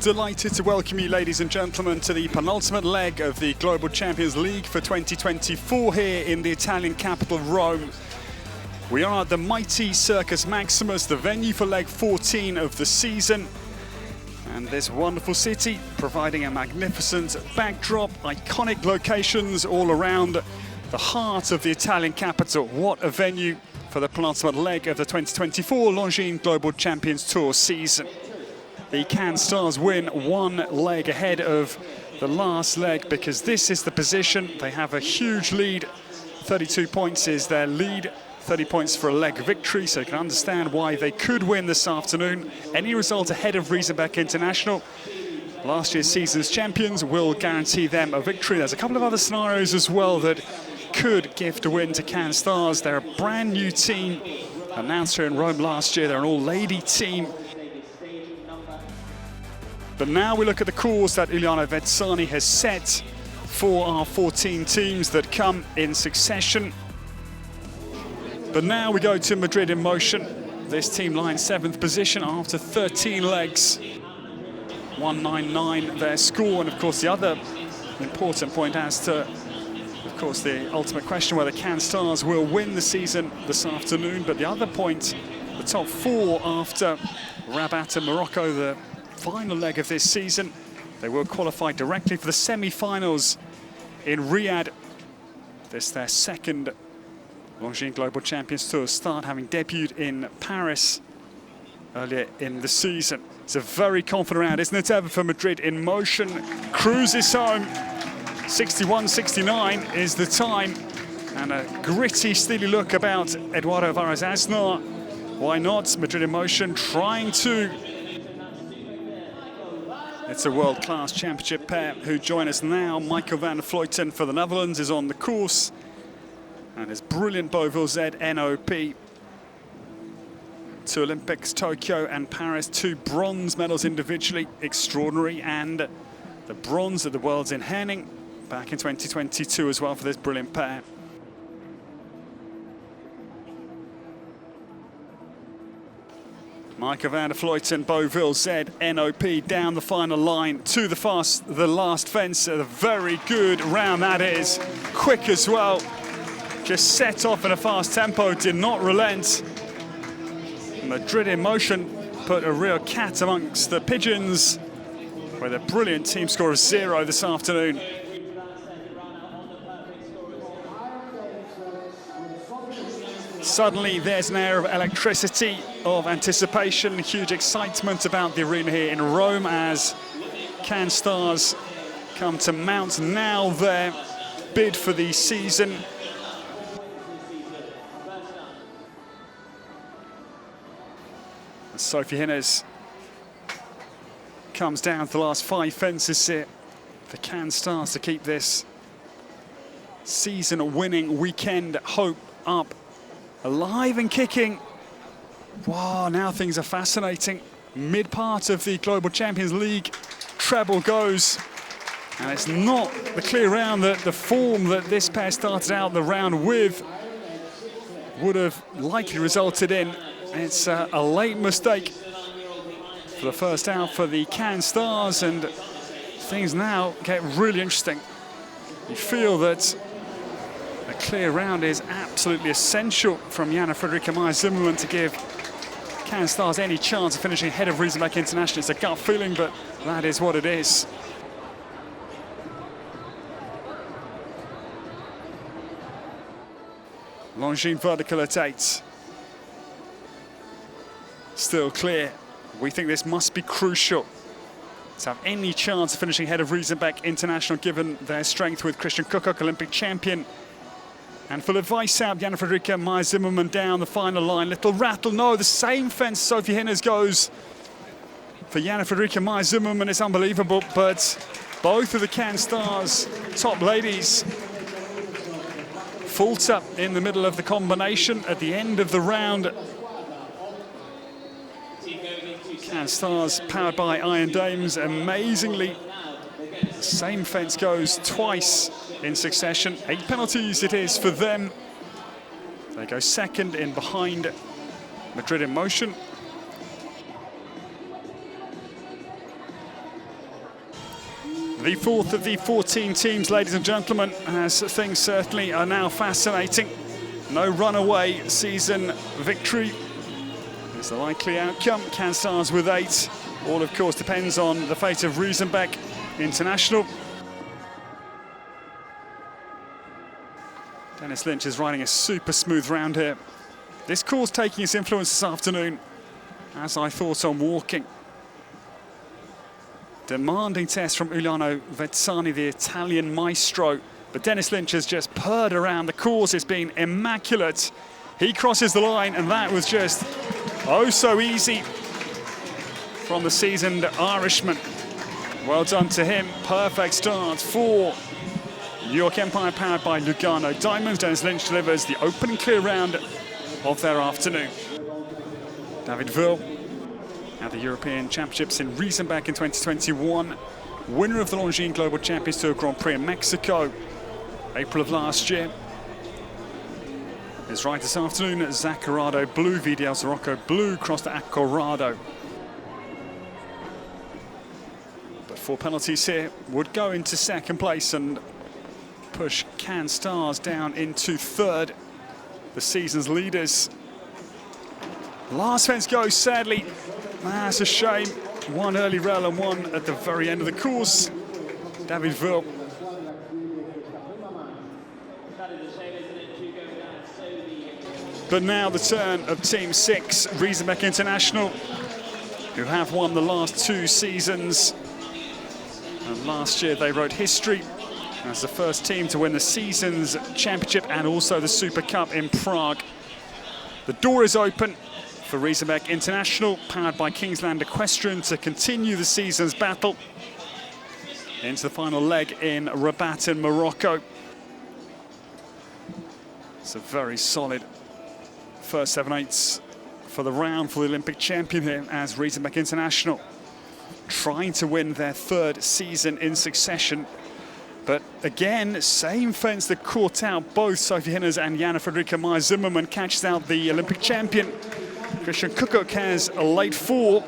Delighted to welcome you, ladies and gentlemen, to the penultimate leg of the Global Champions League for 2024 here in the Italian capital, Rome. We are at the mighty Circus Maximus, the venue for leg 14 of the season. And this wonderful city providing a magnificent backdrop, iconic locations all around the heart of the Italian capital. What a venue for the penultimate leg of the 2024 Longines Global Champions Tour season. The Cannes Stars win one leg ahead of the last leg because this is the position. They have a huge lead. 32 points is their lead. 30 points for a leg victory, so you can understand why they could win this afternoon. Any result ahead of Riesenbeck International, last year's season's champions, will guarantee them a victory. There's a couple of other scenarios as well that could gift a win to Cannes Stars. They're a brand new team, announced here in Rome last year. They're an all-lady team. But now we look at the course that Iuliano Vezzani has set for our 14 teams that come in succession. But now we go to Madrid in motion. This team line 7th position after 13 legs. 199 their score, and of course the other important point as to, of course, the ultimate question whether Cannes Stars will win the season this afternoon. But the other point, the top 4 after Rabat and Morocco, the final leg of this season, they will qualify directly for the semi-finals in Riyadh. This their second Longines Global Champions Tour start, having debuted in Paris earlier in the season. It's a very confident round, isn't it, ever for Madrid in motion. Cruises home. 61.69 is the time. And a gritty, steely look about Eduardo Varas-Aznar. Why not? Madrid in motion, trying to. It's a world-class championship pair who join us now. Michael van der Vleuten for the Netherlands is on the course. And his brilliant Beauville Z NOP. 2 Olympics, Tokyo and Paris, 2 bronze medals individually, extraordinary. And the bronze at the Worlds in Henning back in 2022 as well for this brilliant pair. Michael van der Vleuten, Beauville Z NOP down the final line to the last fence. A very good round that is. Quick as well. Just set off in a fast tempo, did not relent. Madrid in motion put a real cat amongst the pigeons with a brilliant team score of 0 this afternoon. Suddenly there's an air of electricity, of anticipation, huge excitement about the arena here in Rome as Cannes Stars come to mount now their bid for the season. Sophie Hinnes comes down to the last 5 fences here for Cannes Stars to keep this season-winning weekend hope up, alive and kicking. Wow, now things are fascinating. Mid-part of the Global Champions League, treble goes. And it's not the clear round that the form that this pair started out the round with would have likely resulted in. It's a late mistake for the first out for the Cannes Stars, and things now get really interesting. You feel that a clear round is absolutely essential from Jana Frederica Meyer-Zimmermann to give Cannes Stars any chance of finishing ahead of Riesenbeck International. It's a gut feeling, but that is what it is. Longines vertical at 8. Still clear. We think this must be crucial to have any chance of finishing ahead of Riesenbeck International, given their strength with Christian Kukoc, Olympic champion. And full advice out, Jana Frederica Meyer-Zimmermann down the final line. Little rattle, no, the same fence Sophie Hinnes goes for Jana Frederica Meyer-Zimmermann. It's unbelievable, but both of the Cannes Stars top ladies falter in the middle of the combination at the end of the round. Cannes Stars powered by Iron Dames, amazingly. The same fence goes twice in succession. 8 penalties it is for them. They go second in behind Madrid in motion. The fourth of the 14 teams, ladies and gentlemen, as things certainly are now fascinating. No runaway season victory is the likely outcome. CanStars with 8. All, of course, depends on the fate of Riesenbeck International. Dennis Lynch is riding a super smooth round here. This course taking its influence this afternoon, as I thought on walking. Demanding test from Uliano Vezzani, the Italian maestro. But Dennis Lynch has just purred around the course. It's been immaculate. He crosses the line, and that was just oh so easy from the seasoned Irishman. Well done to him. Perfect start for New York Empire, powered by Lugano Diamonds. Dennis Lynch delivers the opening clear round of their afternoon. David Will at the European Championships in Riesenbeck in 2021. Winner of the Longines Global Champions Tour Grand Prix in Mexico, April of last year. Is right this afternoon at Zaccarado Blue, VDL Sirocco Blue, crossed to Accorado. But 4 penalties here would go into second place and push CanStars down into third, the season's leaders. Last fence goes, sadly. That's a shame. One early rail and one at the very end of the course. David Will. But now the turn of Team 6, Riesenbeck International, who have won the last 2 seasons. And last year they wrote history as the first team to win the season's championship and also the Super Cup in Prague. The door is open for Riesenbeck International, powered by Kingsland Equestrian, to continue the season's battle into the final leg in Rabat in Morocco. It's a very solid first 7/8 for the round for the Olympic champion here, as Riesenbeck International trying to win their 3rd season in succession. But again, same fence that caught out both Sophie Hinners and Jana Fredrika Meyer-Zimmermann, catches out the Olympic champion. Christian Kuckuck has a late 4.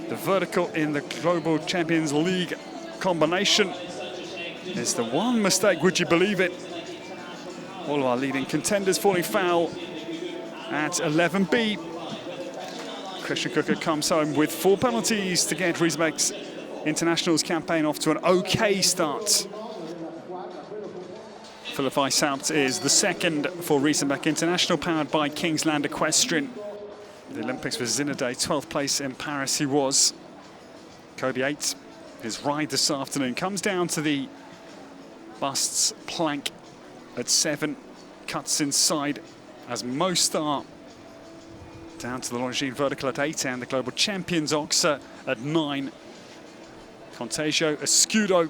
The vertical in the Global Champions League combination is the one mistake, would you believe it? All of our leading contenders falling foul at 11B. Christian Kuckuck comes home with 4 penalties to get Riesenbeck International's campaign off to an okay start. Philip Weishaupt is the second for Riesenbeck International, powered by Kingsland Equestrian. The Olympics with Zinedine, 12th place in Paris he was. Kobe 8, his ride this afternoon comes down to the busts plank at 7, cuts inside as most are. Down to the Longines vertical at 8 and the global champions Oxa at 9. Contagio Escudo,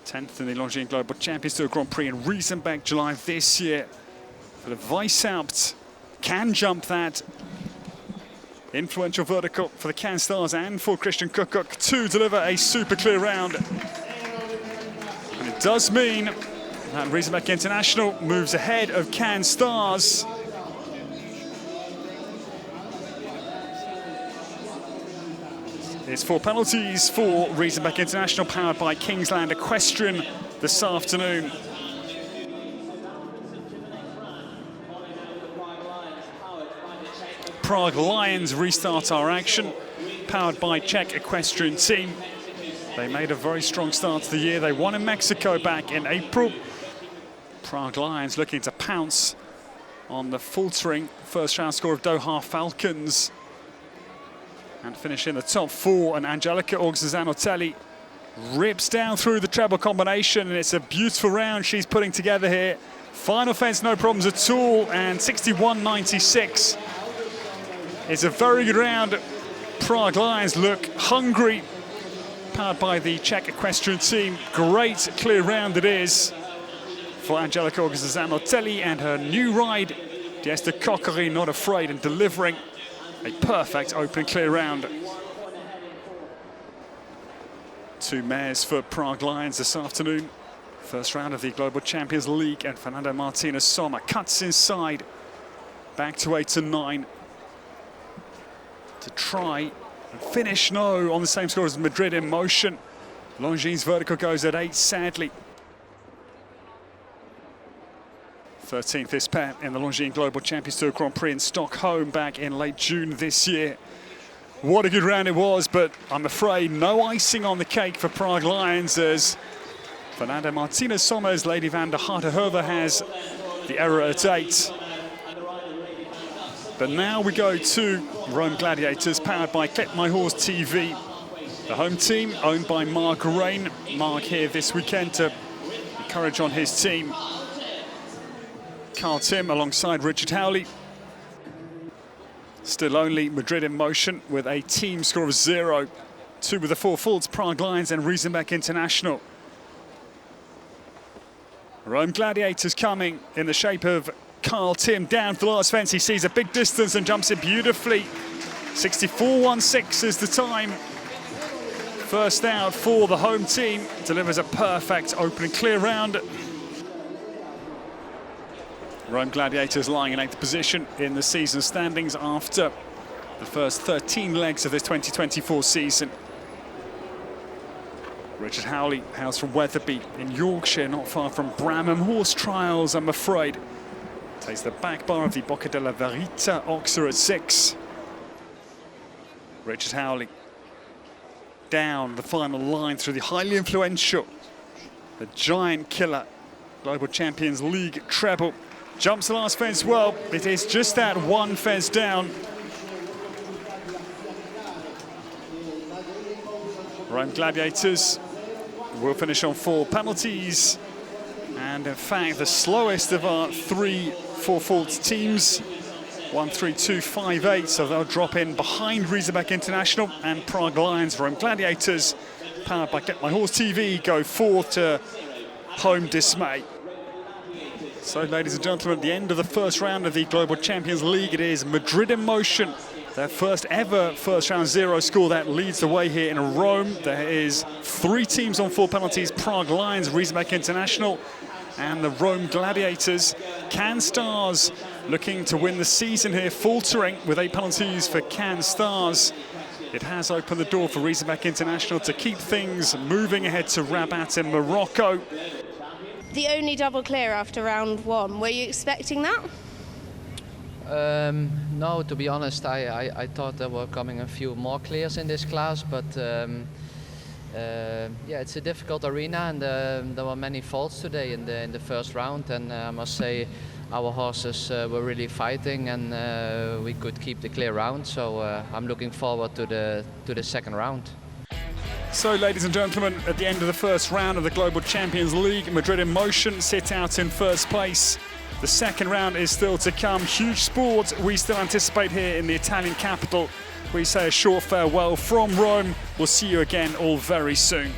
10th in the Longines Global Champions Tour Grand Prix in Riesenbeck, July this year. For the Weishaupt, can jump that. Influential vertical for the CanStars and for Christian Kuckuck to deliver a super clear round. And it does mean that Riesenbeck International moves ahead of CanStars. It's 4 penalties for Riesenbeck International, powered by Kingsland Equestrian this afternoon. Prague Lions restart our action, powered by Czech Equestrian team. They made a very strong start to the year. They won in Mexico back in April. Prague Lions looking to pounce on the faltering first round score of Doha Falcons and finish in the top 4. And Angelica Orgazanotelli rips down through the treble combination, and it's a beautiful round she's putting together here. Final fence, no problems at all, and 61.96. It's a very good round. Prague Lions look hungry, powered by the Czech Equestrian team. Great clear round it is for Angelica Orgazanotelli and her new ride, Diesta Coquery, not afraid and delivering a perfect open clear round. 2 mares for Prague Lions this afternoon. First round of the Global Champions League, and Fernando Martinez Sommer cuts inside, back to 8 and 9. To try and finish, no, on the same score as Madrid in motion. Longines vertical goes at 8, sadly. 13th this pair in the Longines Global Champions Tour Grand Prix in Stockholm back in late June this year. What a good round it was, but I'm afraid no icing on the cake for Prague Lions as Fernanda Martinez Somers, Lady van der Hartenhove has the error at 8. But now we go to Rome Gladiators, powered by Clip My Horse TV. The home team, owned by Mark Rain. Mark here this weekend to encourage on his team. Carl Tim alongside Richard Howley. Still only Madrid in motion with a team score of 0. 2 with the 4 faults, Prague Lions and Riesenbeck International. Rome Gladiators coming in the shape of Carl Tim down for the last fence. He sees a big distance and jumps it beautifully. 64.16 is the time. First out for the home team. Delivers a perfect opening clear round. Rome Gladiators lying in 8th position in the season standings after the first 13 legs of this 2024 season. Richard Howley hails from Wetherby in Yorkshire, not far from Bramham Horse Trials, I'm afraid. Takes the back bar of the Bocca della Verita Oxer at 6. Richard Howley down the final line through the highly influential, the giant killer, Global Champions League treble. Jumps the last fence well. It is just that one fence down. Rome Gladiators will finish on 4 penalties. And in fact, the slowest of our 3 4-fault teams. 1-3-2-5-8, so they'll drop in behind Riesenbeck International and Prague Lions. Rome Gladiators, powered by Get My Horse TV, go 4th to home dismay. So, ladies and gentlemen, at the end of the first round of the Global Champions League, it is Madrid in motion. Their first ever first round 0 score that leads the way here in Rome. There is 3 teams on 4 penalties, Prague Lions, Riesenbeck International, and the Rome Gladiators. Can Stars looking to win the season here, faltering with 8 penalties for Can Stars. It has opened the door for Riesenbeck International to keep things moving ahead to Rabat in Morocco. The only double clear after round 1, were you expecting that? No, to be honest, I thought there were coming a few more clears in this class, but yeah, it's a difficult arena, and there were many faults today in the first round, and I must say our horses were really fighting, and we could keep the clear round, so I'm looking forward to the second round. So, ladies and gentlemen, at the end of the first round of the Global Champions League, Madrid in motion sit out in first place. The second round is still to come. Huge sport we still anticipate here in the Italian capital. We say a short farewell from Rome. We'll see you again all very soon.